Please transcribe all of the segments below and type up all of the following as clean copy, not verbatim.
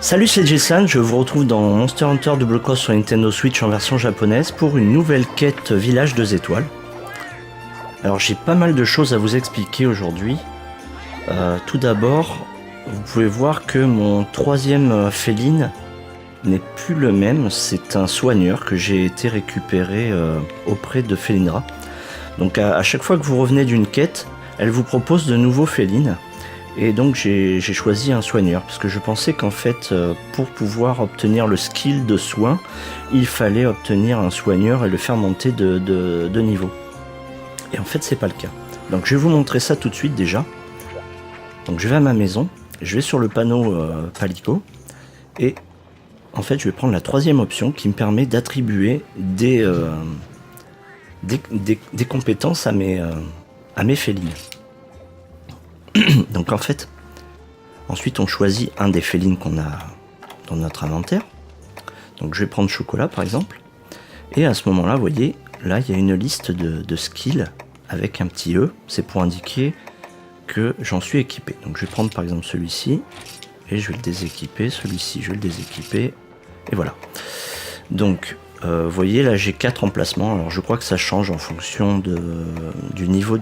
Salut, c'est Jason, je vous retrouve dans Monster Hunter Double Cross sur Nintendo Switch en version japonaise pour une nouvelle quête village 2 étoiles. Alors j'ai pas mal de choses à vous expliquer aujourd'hui. Tout d'abord, vous pouvez voir que mon troisième féline n'est plus le même, c'est un soigneur que j'ai été récupéré auprès de Felindra. Donc à chaque fois que vous revenez d'une quête, elle vous propose de nouveaux félines. Et donc j'ai choisi un soigneur, parce que je pensais qu'en fait, pour pouvoir obtenir le skill de soin, il fallait obtenir un soigneur et le faire monter de niveau. Et en fait, c'est pas le cas. Donc je vais vous montrer ça tout de suite déjà. Donc je vais à ma maison, je vais sur le panneau Palico, et en fait je vais prendre la troisième option qui me permet d'attribuer des compétences à mes félines. Donc en fait, ensuite on choisit un des félines qu'on a dans notre inventaire. Donc je vais prendre chocolat par exemple. Et à ce moment-là, vous voyez, là il y a une liste de skills avec un petit E. C'est pour indiquer que j'en suis équipé. Donc je vais prendre par exemple celui-ci et je vais le déséquiper. Celui-ci, je vais le déséquiper. Et voilà. Donc vous voyez, là j'ai 4 emplacements. Alors je crois que ça change en fonction du niveau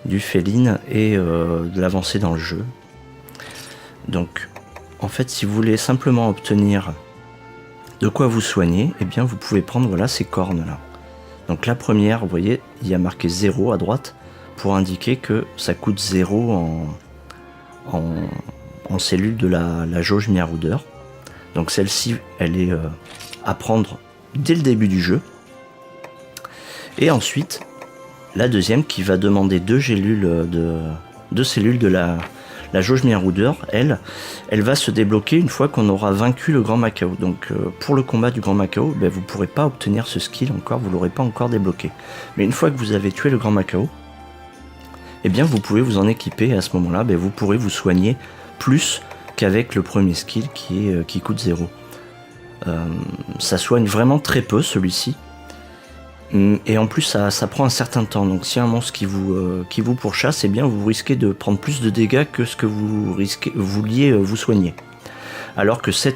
du féline et de l'avancée dans le jeu. Donc en fait, si vous voulez simplement obtenir de quoi vous soigner, eh bien vous pouvez prendre voilà ces cornes là. Donc la première, vous voyez, il y a marqué 0 à droite pour indiquer que ça coûte 0 en cellules de la jauge Marauder. Donc celle-ci, elle est à prendre dès le début du jeu. Et ensuite la deuxième qui va demander 2 cellules de la jauge Marauder, elle va se débloquer une fois qu'on aura vaincu le Grand Macao. Donc pour le combat du Grand Macao, ben, vous ne pourrez pas obtenir ce skill encore, vous ne l'aurez pas encore débloqué. Mais une fois que vous avez tué le Grand Macao, eh bien vous pouvez vous en équiper et à ce moment-là, ben, vous pourrez vous soigner plus qu'avec le premier skill qui coûte 0. Ça soigne vraiment très peu celui-ci. Et en plus ça prend un certain temps, donc si un monstre qui vous pourchasse, eh bien vous risquez de prendre plus de dégâts que ce que vous vouliez vous soigner. Alors que ce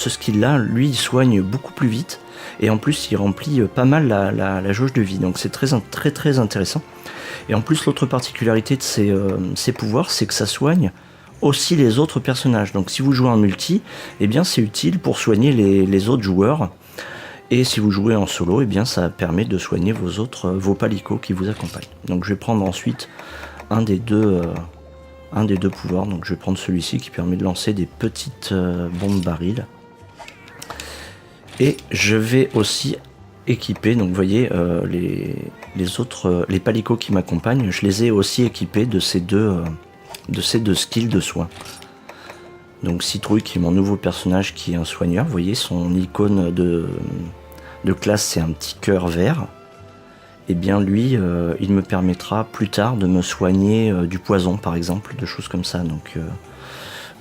skill là, lui il soigne beaucoup plus vite, et en plus il remplit pas mal la jauge de vie, donc c'est très intéressant. Et en plus l'autre particularité de ces pouvoirs, c'est que ça soigne aussi les autres personnages, donc si vous jouez en multi, eh bien c'est utile pour soigner les autres joueurs. Et si vous jouez en solo, eh bien ça permet de soigner vos palicots qui vous accompagnent. Donc je vais prendre ensuite un des deux pouvoirs. Donc je vais prendre celui-ci qui permet de lancer des petites bombes barils. Et je vais aussi équiper, donc vous voyez les palicots qui m'accompagnent, je les ai aussi équipés de ces deux skills de soins. Donc Citrouille qui est mon nouveau personnage qui est un soigneur, vous voyez son icône de classe c'est un petit cœur vert. Et bien lui il me permettra plus tard de me soigner du poison par exemple, de choses comme ça. Donc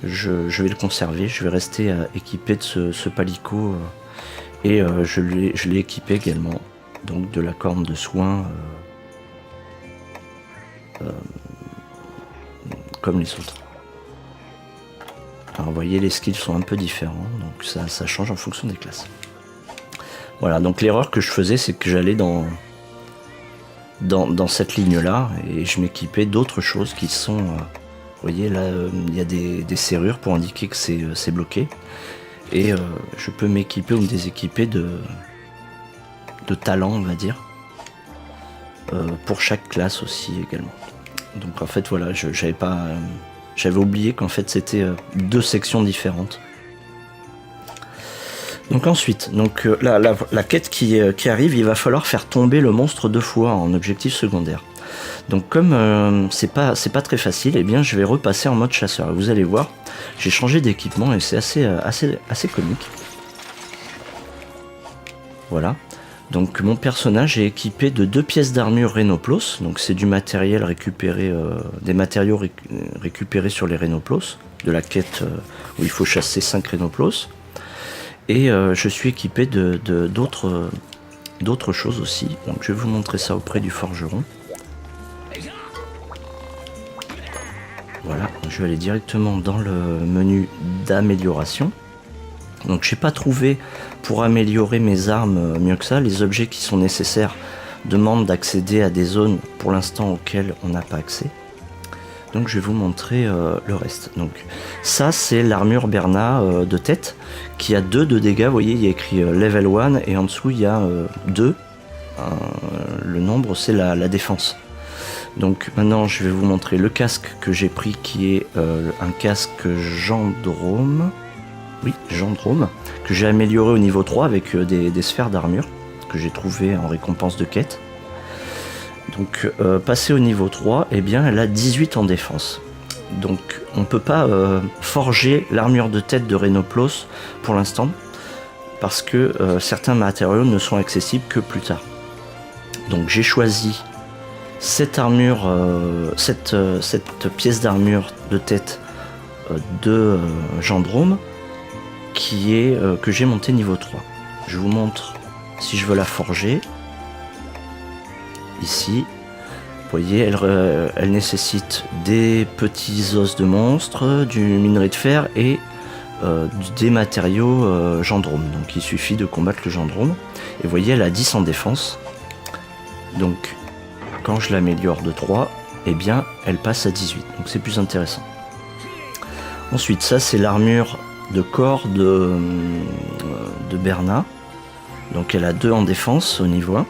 je vais le conserver, je vais rester équipé de ce palico et je l'ai équipé également donc de la corne de soin comme les autres. Alors vous voyez, les skills sont un peu différents, donc ça change en fonction des classes. Voilà, donc l'erreur que je faisais, c'est que j'allais dans cette ligne-là, et je m'équipais d'autres choses qui sont... vous voyez, là, il y a des serrures pour indiquer que c'est bloqué. Et je peux m'équiper ou me déséquiper de talents, on va dire, pour chaque classe aussi également. Donc en fait, voilà, j'avais oublié qu'en fait c'était 2 sections différentes. Donc ensuite, la quête qui arrive, il va falloir faire tomber le monstre 2 fois en objectif secondaire. Donc comme c'est pas très facile, eh bien je vais repasser en mode chasseur. Et vous allez voir, j'ai changé d'équipement et c'est assez comique. Voilà. Donc mon personnage est équipé de 2 pièces d'armure Rhenoplos, donc c'est du matériel récupéré, des matériaux récupérés sur les Rhenoplos, de la quête où il faut chasser 5 Rhenoplos. Et je suis équipé d'autres choses aussi, donc je vais vous montrer ça auprès du forgeron. Voilà, je vais aller directement dans le menu d'amélioration. Donc j'ai pas trouvé pour améliorer mes armes mieux que ça. Les objets qui sont nécessaires demandent d'accéder à des zones pour l'instant auxquelles on n'a pas accès. Donc je vais vous montrer le reste. Donc ça c'est l'armure Berna de tête qui a 2 de dégâts. Vous voyez, il y a écrit level 1 et en dessous il y a 2. Le nombre c'est la défense. Donc maintenant je vais vous montrer le casque que j'ai pris qui est un casque Gendrome. Oui, Gendrome, que j'ai amélioré au niveau 3 avec des sphères d'armure que j'ai trouvé en récompense de quête. Donc passé au niveau 3, eh bien elle a 18 en défense. Donc on ne peut pas forger l'armure de tête de Rhenoplos pour l'instant parce que certains matériaux ne sont accessibles que plus tard. Donc j'ai choisi cette armure, cette pièce d'armure de tête de Gendrome qui est que j'ai monté niveau 3. Je vous montre si je veux la forger. Ici, vous voyez, elle nécessite des petits os de monstre, du minerai de fer et des matériaux Gendrome. Donc il suffit de combattre le Gendrome. Et vous voyez, elle a 10 en défense. Donc quand je l'améliore de 3, eh bien elle passe à 18. Donc c'est plus intéressant. Ensuite, ça c'est l'armure de corps de Berna. Donc elle a 2 en défense au niveau 1.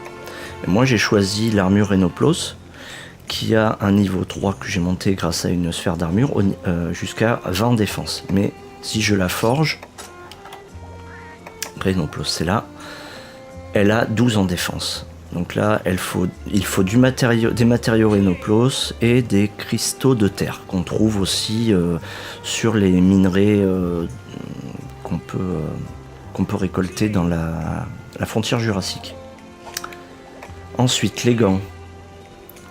Et moi j'ai choisi l'armure Rhenoplos qui a un niveau 3 que j'ai monté grâce à une sphère d'armure jusqu'à 20 en défense. Mais si je la forge, Rhenoplos c'est là, elle a 12 en défense. Donc là il faut des matériaux Rhenoplos et des cristaux de terre qu'on trouve aussi sur les minerais qu'on peut récolter dans la frontière jurassique. Ensuite les gants.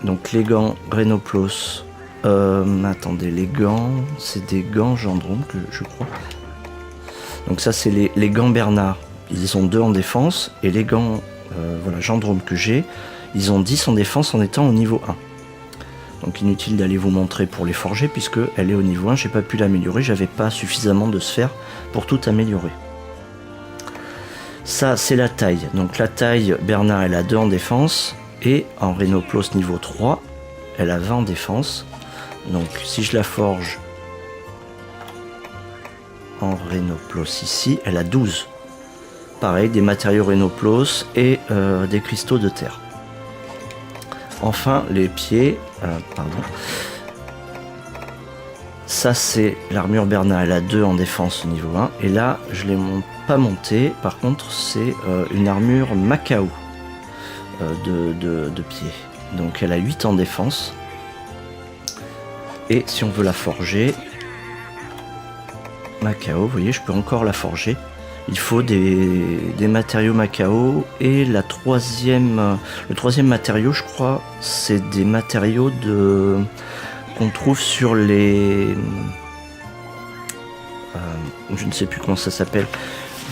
Donc les gants Rhenoplos. Attendez, les gants, c'est des gants Gendrome que je crois. Donc ça c'est les gants Bernard. Ils ont 2 en défense et les gants voilà, Gendrome que j'ai, ils ont 10 en défense en étant au niveau 1. Donc inutile d'aller vous montrer pour les forger puisque elle est au niveau 1, j'ai pas pu l'améliorer, j'avais pas suffisamment de sphères pour tout améliorer. Ça c'est la taille, donc la taille Bernard elle a 2 en défense et en Rhenoplos niveau 3 elle a 20 en défense. Donc si je la forge en Rhenoplos ici, elle a 12. Pareil, des matériaux Rhenoplos et des cristaux de terre. Enfin, les pieds, ça c'est l'armure Bernard, elle a 2 en défense au niveau 1. Et là, je ne l'ai pas monté. Par contre, c'est une armure Macao de pied. Donc elle a 8 en défense. Et si on veut la forger, Macao, vous voyez, je peux encore la forger. Il faut des matériaux Macao et le troisième matériau, je crois, c'est des matériaux qu'on trouve sur les... je ne sais plus comment ça s'appelle,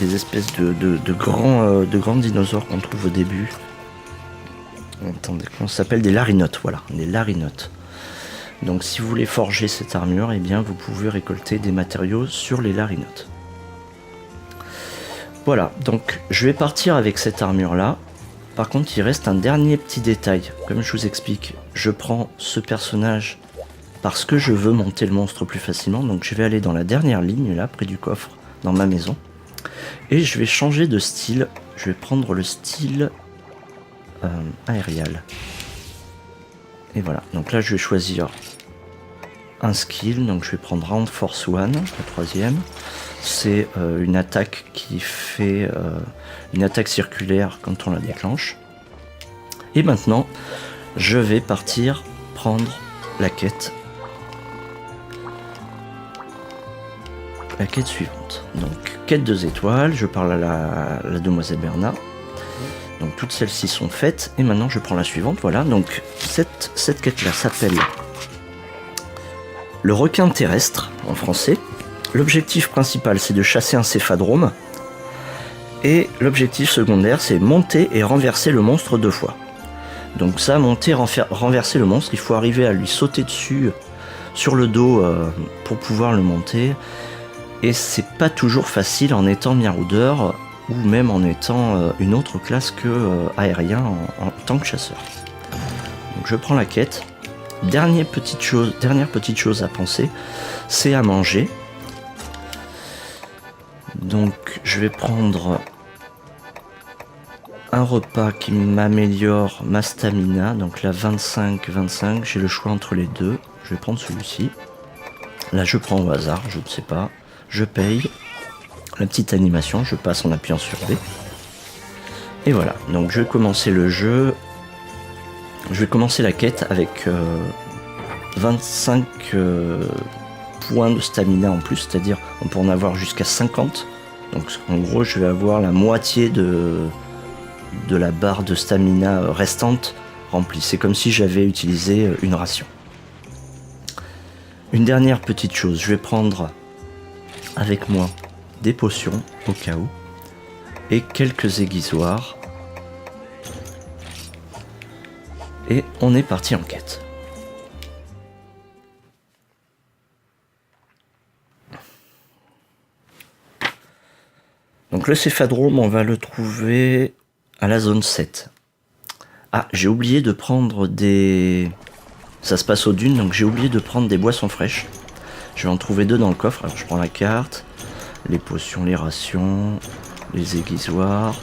des espèces de grands dinosaures qu'on trouve au début. Attendez, comment ça s'appelle? Des larinotes, voilà, des larinotes. Donc si vous voulez forger cette armure, eh bien vous pouvez récolter des matériaux sur les larinotes. Voilà, donc je vais partir avec cette armure là. Par contre il reste un dernier petit détail. Comme je vous explique, je prends ce personnage parce que je veux monter le monstre plus facilement. Donc je vais aller dans la dernière ligne là, près du coffre, dans ma maison. Et je vais changer de style. Je vais prendre le style aérial. Et voilà, donc là je vais choisir un skill. Donc je vais prendre Round Force 1, le troisième. C'est une attaque qui fait une attaque circulaire quand on la déclenche. Et maintenant, je vais partir prendre la quête. La quête suivante. Donc, quête 2 étoiles, je parle à la demoiselle Bernard. Donc toutes celles-ci sont faites. Et maintenant, je prends la suivante. Voilà, donc cette quête-là s'appelle le requin terrestre, en français. L'objectif principal, c'est de chasser un céphadrome. Et l'objectif secondaire, c'est monter et renverser le monstre 2 fois. Donc ça, monter, renverser le monstre, il faut arriver à lui sauter dessus sur le dos pour pouvoir le monter. Et c'est pas toujours facile en étant maraudeur ou même en étant une autre classe que aérien en tant que chasseur. Donc je prends la quête. Dernière petite chose à penser, c'est à manger. Donc je vais prendre un repas qui m'améliore ma stamina. Donc là 25, j'ai le choix entre les deux. Je vais prendre celui-ci. Là je prends au hasard, je ne sais pas. Je paye. La petite animation, je passe en appuyant sur B. Et voilà, donc je vais commencer le jeu. Je vais commencer la quête avec 25 points de stamina en plus, c'est-à-dire on peut en avoir jusqu'à 50. Donc en gros je vais avoir la moitié de la barre de stamina restante remplie. C'est comme si j'avais utilisé une ration. Une dernière petite chose, je vais prendre avec moi des potions au cas où et quelques aiguisoirs. Et on est parti en quête. Donc le céphadrome, on va le trouver à la zone 7. Ah, j'ai oublié de prendre des... Ça se passe aux dunes, donc j'ai oublié de prendre des boissons fraîches. Je vais en trouver 2 dans le coffre. Alors je prends la carte, les potions, les rations, les aiguisoirs.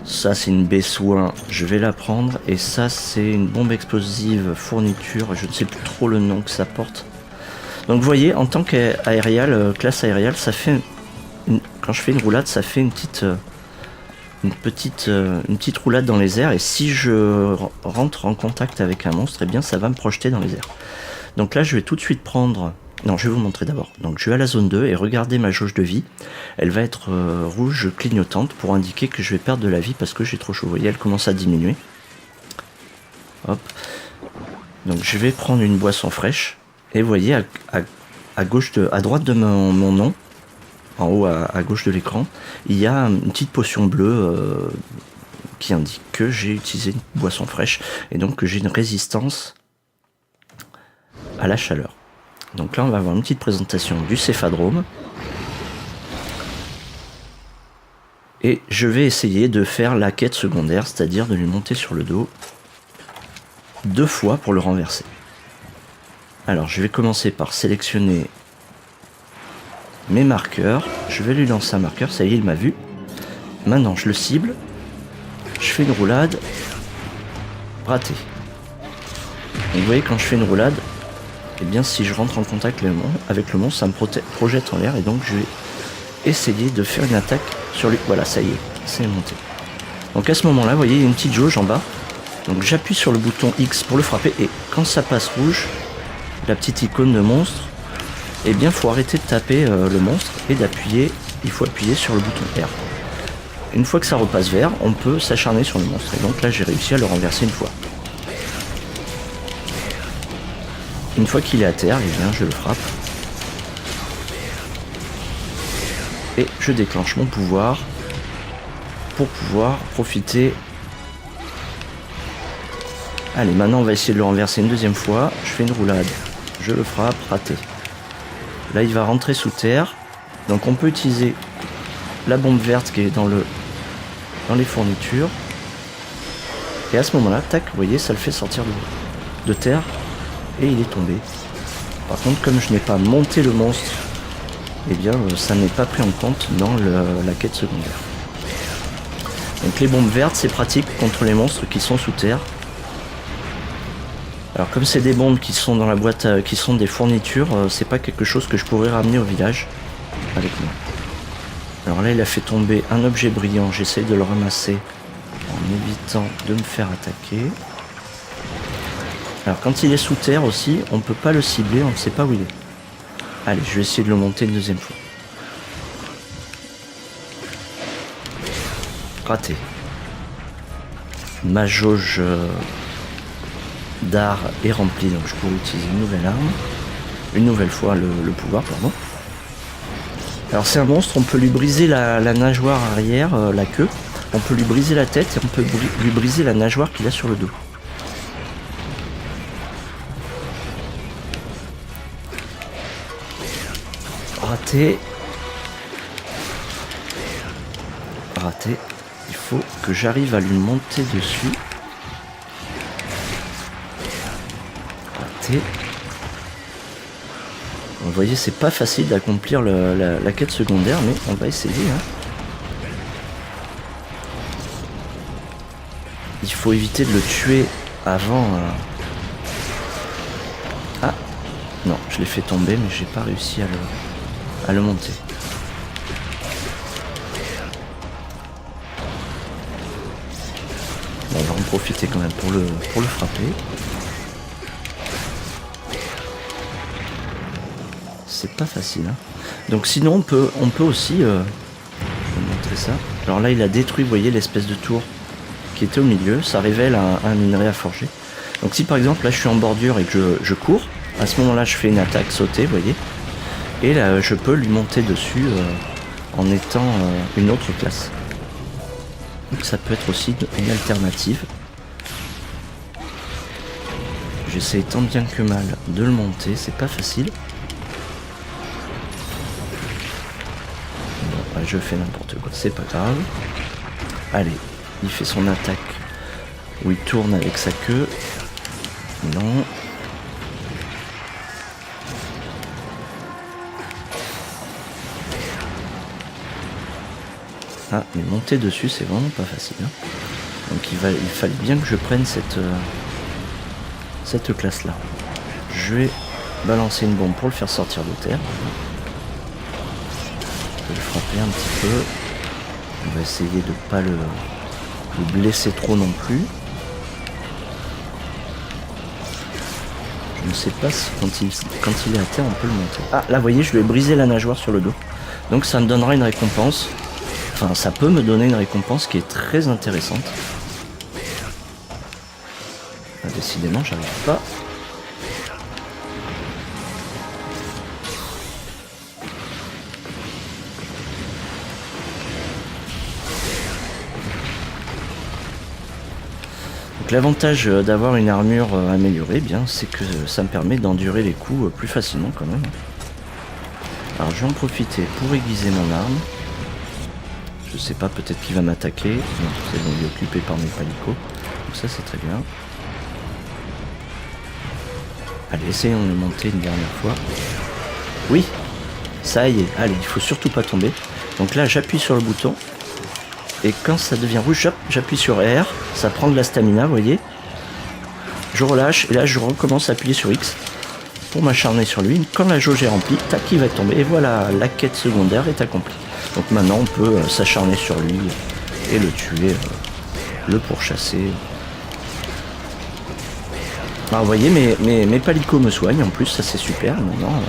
Ça c'est une baie soin, je vais la prendre. Et ça c'est une bombe explosive fourniture, je ne sais plus trop le nom que ça porte. Donc vous voyez, en tant qu'aérial, classe aériale, ça fait quand je fais une roulade, ça fait une petite roulade dans les airs. Et si je rentre en contact avec un monstre, eh bien ça va me projeter dans les airs. Donc là je vais tout de suite prendre... Non, je vais vous montrer d'abord. Donc je vais à la zone 2 et regardez ma jauge de vie. Elle va être rouge clignotante pour indiquer que je vais perdre de la vie parce que j'ai trop chaud. Vous voyez, elle commence à diminuer. Hop. Donc je vais prendre une boisson fraîche. Et vous voyez, à droite de mon nom, en haut à gauche de l'écran, il y a une petite potion bleue qui indique que j'ai utilisé une boisson fraîche. Et donc que j'ai une résistance à la chaleur. Donc là on va avoir une petite présentation du céphadrome. Et je vais essayer de faire la quête secondaire, c'est-à-dire de lui monter sur le dos 2 fois pour le renverser. Alors je vais commencer par sélectionner mes marqueurs. Je vais lui lancer un marqueur, ça y est il m'a vu. Maintenant je le cible. Je fais une roulade. Raté. Donc vous voyez quand je fais une roulade, et bien si je rentre en contact avec le monstre, ça me projette en l'air et donc je vais essayer de faire une attaque sur lui. Voilà, ça y est, c'est monté. Donc à ce moment-là, vous voyez, il y a une petite jauge en bas. Donc j'appuie sur le bouton X pour le frapper et quand ça passe rouge, la petite icône de monstre, eh bien il faut arrêter de taper le monstre et il faut appuyer sur le bouton R. Une fois que ça repasse vert, on peut s'acharner sur le monstre. Et donc là, j'ai réussi à le renverser une fois. Une fois qu'il est à terre, eh bien, je le frappe. Et je déclenche mon pouvoir pour pouvoir profiter. Allez, maintenant on va essayer de le renverser une deuxième fois. Je fais une roulade, je le frappe, raté. Là il va rentrer sous terre. Donc on peut utiliser la bombe verte qui est dans les fournitures. Et à ce moment-là, tac, vous voyez, ça le fait sortir de terre. Et il est tombé. Par contre, comme je n'ai pas monté le monstre, eh bien ça n'est pas pris en compte dans la quête secondaire. Donc les bombes vertes, c'est pratique contre les monstres qui sont sous terre. Alors comme c'est des bombes qui sont dans la boîte, qui sont des fournitures, c'est pas quelque chose que je pourrais ramener au village avec moi. Alors là il a fait tomber un objet brillant, j'essaye de le ramasser en évitant de me faire attaquer. Alors quand il est sous terre aussi, on ne peut pas le cibler, on ne sait pas où il est. Allez, je vais essayer de le monter une deuxième fois. Raté. Ma jauge d'art est remplie, donc je pourrais utiliser une nouvelle arme. Une nouvelle fois le pouvoir, pardon. Alors c'est un monstre, on peut lui briser la nageoire arrière, la queue. On peut lui briser la tête et on peut lui briser la nageoire qu'il a sur le dos. Raté. Raté. Il faut que j'arrive à lui monter dessus. Raté. Vous voyez, c'est pas facile d'accomplir la quête secondaire, mais on va essayer. Hein. Il faut éviter de le tuer avant... Ah, non, je l'ai fait tomber, mais j'ai pas réussi à le monter. Bon, on va en profiter quand même pour le frapper. C'est pas facile. Hein. Donc sinon, on peut aussi... je vais montrer ça. Alors là, il a détruit, vous voyez, l'espèce de tour qui était au milieu. Ça révèle un minerai à forger. Donc si par exemple, là, je suis en bordure et que je cours, à ce moment-là, je fais une attaque, sauter, vous voyez. Et là, je peux lui monter dessus en étant une autre classe. Donc ça peut être aussi une alternative. J'essaie tant bien que mal de le monter, c'est pas facile. Bon, je fais n'importe quoi, c'est pas grave. Allez, il fait son attaque où il tourne avec sa queue. Non. Ah, mais monter dessus, c'est vraiment pas facile. Hein. Donc il fallait bien que je prenne cette classe-là. Je vais balancer une bombe pour le faire sortir de terre. Je vais le frapper un petit peu. On va essayer de ne pas le blesser trop non plus. Je ne sais pas si quand il est à terre, on peut le monter. Ah, là, vous voyez, je lui ai brisé la nageoire sur le dos. Donc ça me donnera une récompense. Enfin, ça peut me donner une récompense qui est très intéressante. Ah, décidément, j'arrive pas. Donc l'avantage d'avoir une armure améliorée, bien, c'est que ça me permet d'endurer les coups plus facilement quand même. Alors je vais en profiter pour aiguiser mon arme. Je sais pas, peut-être qu'il va m'attaquer. Non, c'est bon, il est occupé par mes palicots. Donc ça, c'est très bien. Allez, essayons de monter une dernière fois. Oui, ça y est. Allez, il faut surtout pas tomber. Donc là, j'appuie sur le bouton. Et quand ça devient rouge, j'appuie sur R. Ça prend de la stamina, vous voyez. Je relâche. Et là, je recommence à appuyer sur X pour m'acharner sur lui. Quand la jauge est remplie, tac, il va tomber. Et voilà, la quête secondaire est accomplie. Donc maintenant, on peut s'acharner sur lui et le tuer, le pourchasser. Alors vous voyez, mes palicots me soignent en plus, ça c'est super. Maintenant,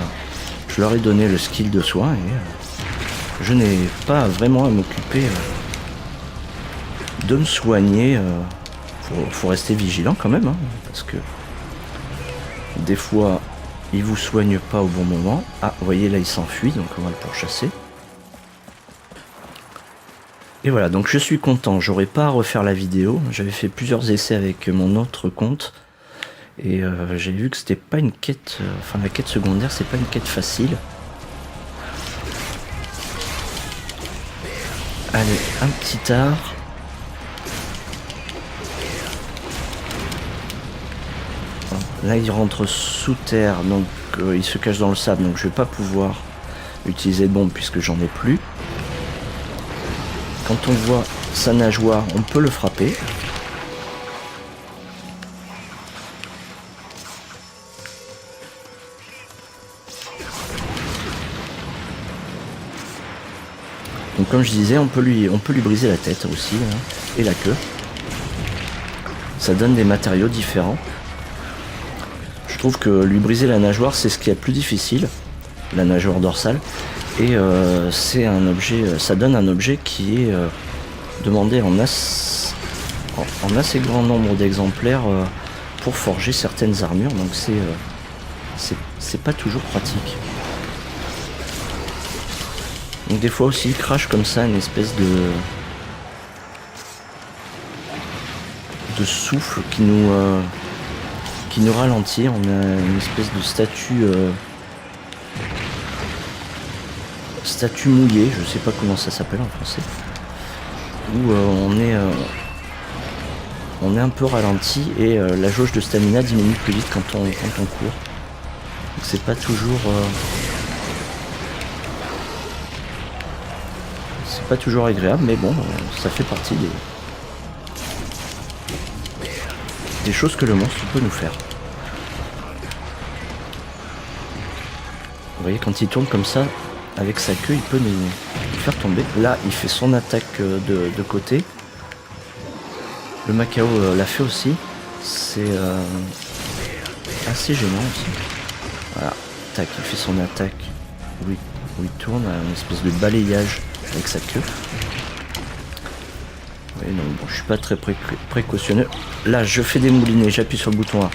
je leur ai donné le skill de soin et je n'ai pas vraiment à m'occuper de me soigner. Faut rester vigilant quand même, hein, parce que des fois, ils vous soignent pas au bon moment. Ah, vous voyez, là il s'enfuit, donc on va le pourchasser. Et voilà, donc je suis content, j'aurais pas à refaire la vidéo, j'avais fait plusieurs essais avec mon autre compte, et j'ai vu que c'était pas une quête, enfin la quête secondaire c'est pas une quête facile. Allez, un petit art. Là il rentre sous terre, donc il se cache dans le sable, donc je vais pas pouvoir utiliser de bombe puisque j'en ai plus. Quand on voit sa nageoire, on peut le frapper. Donc comme je disais, on peut lui briser la tête aussi, hein, et la queue. Ça donne des matériaux différents. Je trouve que lui briser la nageoire, c'est ce qui est le plus difficile, la nageoire dorsale. Et c'est un objet, ça donne un objet qui est demandé en assez grand nombre d'exemplaires pour forger certaines armures, donc c'est pas toujours pratique. Donc des fois aussi il crache comme ça une espèce de souffle qui nous ralentit. On a une espèce de statue statue mouillée, je sais pas comment ça s'appelle en français, où on est un peu ralenti et la jauge de stamina diminue plus vite quand on court. Donc c'est pas toujours agréable, mais bon, ça fait partie des choses que le monstre peut nous faire. Vous voyez, quand il tourne comme ça, avec sa queue, il peut nous faire tomber. Là, il fait son attaque de côté. Le Macao l'a fait aussi. C'est assez gênant aussi. Voilà, tac, il fait son attaque où il tourne, une espèce de balayage avec sa queue. Oui, non, bon, je suis pas très précautionneux. Là, je fais des moulinets, j'appuie sur le bouton A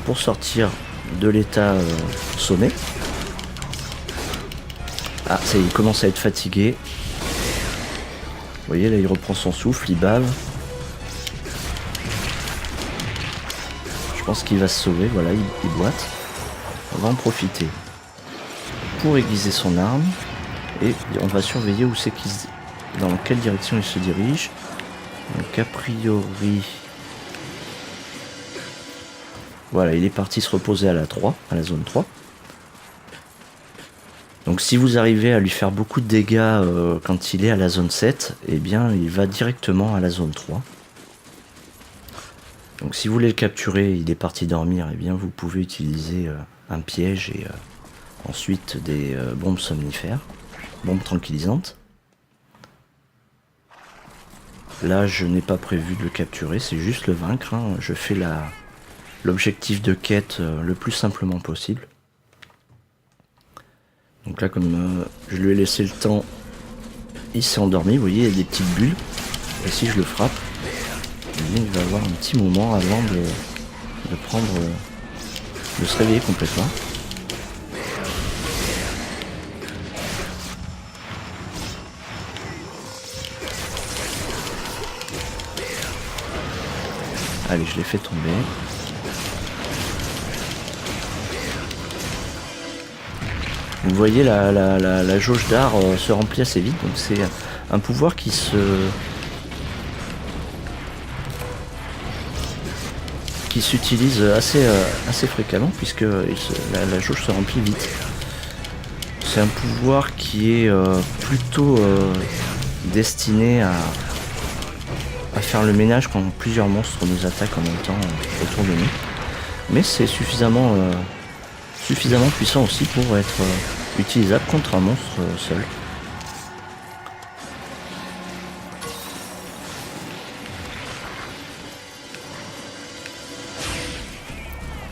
pour sortir de l'état sommet. Ah, ça y est, il commence à être fatigué. Vous voyez, là, il reprend son souffle, il bave. Je pense qu'il va se sauver, voilà, il boite. On va en profiter pour aiguiser son arme. Et on va surveiller où c'est dans quelle direction il se dirige. Donc a priori... Voilà, il est parti se reposer à la zone 3. Donc si vous arrivez à lui faire beaucoup de dégâts quand il est à la zone 7, eh bien il va directement à la zone 3. Donc si vous voulez le capturer, il est parti dormir, eh bien vous pouvez utiliser un piège et ensuite des bombes somnifères, bombes tranquillisantes. Là je n'ai pas prévu de le capturer, c'est juste le vaincre, hein. Je fais l'objectif de quête le plus simplement possible. Donc là, comme je lui ai laissé le temps, il s'est endormi. Vous voyez, il y a des petites bulles. Et si je le frappe, il va avoir un petit moment avant de se réveiller complètement. Allez, je l'ai fait tomber. Vous voyez, la jauge d'art se remplit assez vite, donc c'est un pouvoir qui s'utilise assez fréquemment, puisque la jauge se remplit vite. C'est un pouvoir qui est plutôt destiné à faire le ménage quand plusieurs monstres nous attaquent en même temps autour de nous. Mais c'est suffisamment puissant aussi pour être utilisable contre un monstre seul.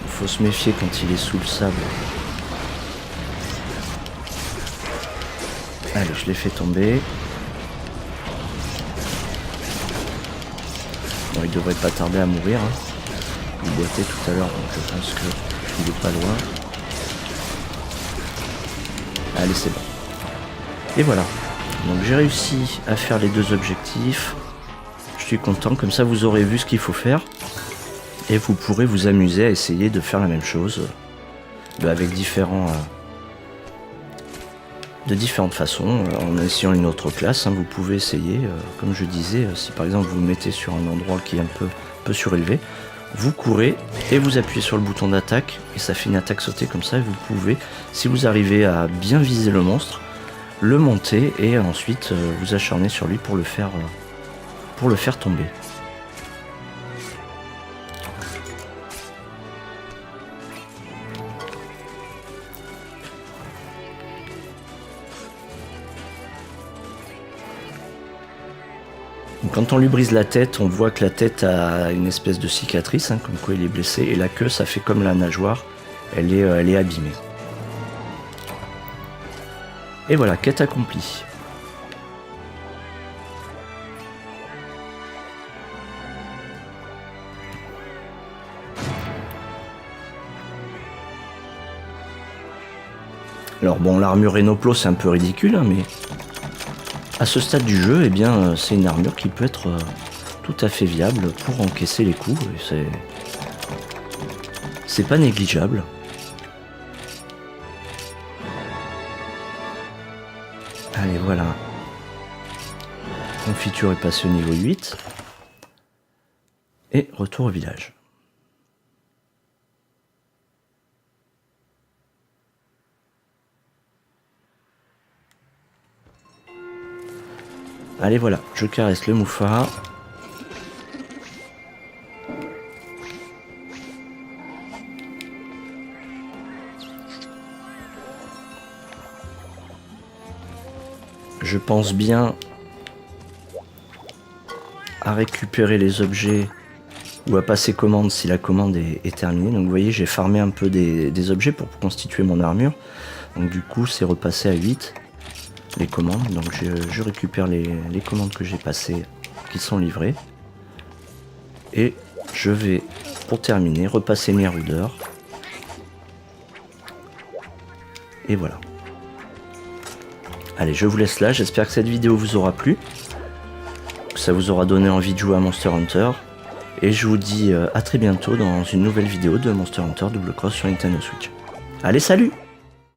Il faut se méfier quand il est sous le sable. Allez, je l'ai fait tomber. Bon, il devrait pas tarder à mourir, hein. Il boitait tout à l'heure, donc je pense qu'il est pas loin. Allez, c'est bon. Et voilà. Donc j'ai réussi à faire les deux objectifs. Je suis content, comme ça vous aurez vu ce qu'il faut faire. Et vous pourrez vous amuser à essayer de faire la même chose. Avec de différentes façons. En essayant une autre classe, hein, vous pouvez essayer. Comme je disais, si par exemple vous vous mettez sur un endroit qui est un peu surélevé, vous courez et vous appuyez sur le bouton d'attaque et ça fait une attaque sautée comme ça et vous pouvez, si vous arrivez à bien viser le monstre, le monter et ensuite vous acharner sur lui pour le faire tomber. Quand on lui brise la tête, on voit que la tête a une espèce de cicatrice, hein, comme quoi il est blessé, et la queue, ça fait comme la nageoire, elle est abîmée. Et voilà, quête accomplie. Alors bon, l'armure Renoplo, c'est un peu ridicule, hein, mais à ce stade du jeu, eh bien, c'est une armure qui peut être tout à fait viable pour encaisser les coups. C'est pas négligeable. Allez, voilà. Confiture est passée au niveau 8. Et retour au village. Allez, voilà, je caresse le Moufa. Je pense bien à récupérer les objets ou à passer commande si la commande est terminée. Donc vous voyez, j'ai farmé un peu des objets pour constituer mon armure. Donc du coup, c'est repassé à 8 les commandes. Donc je récupère les commandes que j'ai passées qui sont livrées. Et je vais, pour terminer, repasser mes roudeurs. Et voilà. Allez, je vous laisse là. J'espère que cette vidéo vous aura plu. Que ça vous aura donné envie de jouer à Monster Hunter. Et je vous dis à très bientôt dans une nouvelle vidéo de Monster Hunter Double Cross sur Nintendo Switch. Allez, salut!